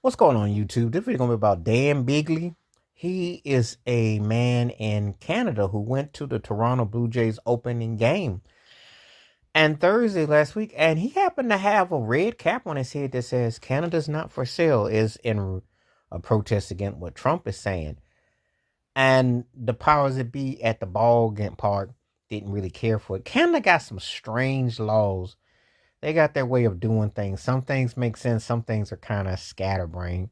What's going on YouTube? This video is going to be about Dan Bigley. He is a man in Canada who went to the Toronto Blue Jays opening game and Thursday last week, and he happened to have a red cap on his head that says Canada's not for sale, is in a protest against what Trump is saying. And the powers that be at the ball game park didn't really care for it. Canada got some strange laws. They got their way of doing things. Some things make sense. Some things are kind of scatterbrained.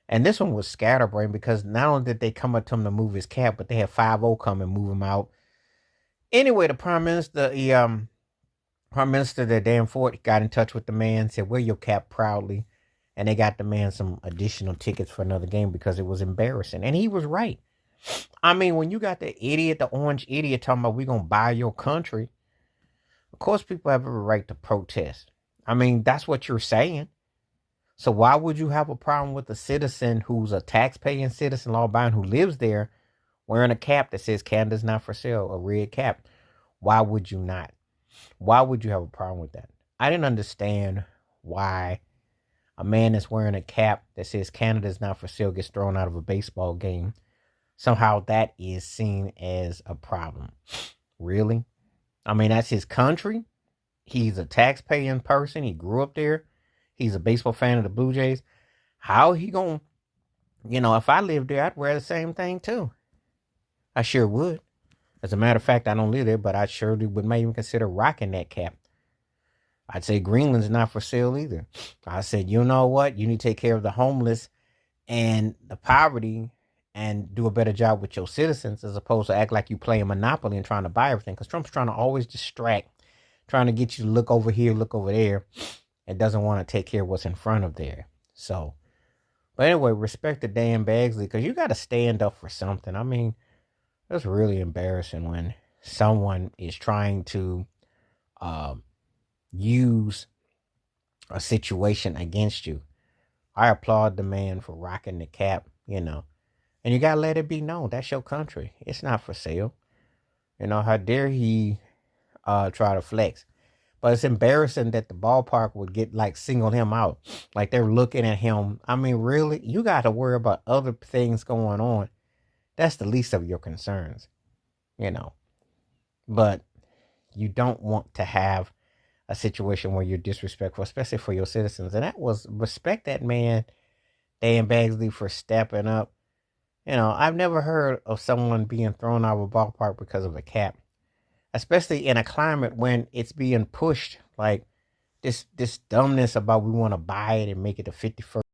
And this one was scatterbrained because not only did they come up to him to move his cap, but they had 5-0 come and move him out. Anyway, the prime minister that Dan Ford got in touch with the man, said, "Wear your cap proudly," and they got the man some additional tickets for another game because it was embarrassing, and he was right. I mean, when you got the orange idiot talking about we're gonna buy your country, of course people have every right to protest. I mean, that's what you're saying. So why would you have a problem with a citizen who's a tax-paying citizen, law-abiding, who lives there, wearing a cap that says Canada's not for sale, a red cap? Why would you not? Why would you have a problem with that? I didn't understand why a man that's wearing a cap that says Canada's not for sale gets thrown out of a baseball game. Somehow that is seen as a problem. Really? I mean, that's his country. He's a tax-paying person. He grew up there. He's a baseball fan of the Blue Jays. How he gonna, if I lived there, I'd wear the same thing too. I sure would. As a matter of fact, I don't live there, but I surely would maybe even consider rocking that cap. I'd say Greenland's not for sale either. I said, you know what? You need to take care of the homeless and the poverty and do a better job with your citizens as opposed to act like you playing Monopoly and trying to buy everything. Because Trump's trying to always distract, trying to get you to look over here, look over there, and doesn't want to take care of what's in front of there. So, but anyway, respect to Dan Bagsley, because you got to stand up for something. I mean, it's really embarrassing when someone is trying to use a situation against you. I applaud the man for rocking the cap, and you got to let it be known that's your country. It's not for sale. How dare he try to flex? But it's embarrassing that the ballpark would get single him out. Like they're looking at him. I mean, really? You got to worry about other things going on. That's the least of your concerns, But you don't want to have a situation where you're disrespectful, especially for your citizens. And that was, respect that man, Dan Bagsley, for stepping up. I've never heard of someone being thrown out of a ballpark because of a cap, especially in a climate when it's being pushed like this dumbness about we want to buy it and make it the 51st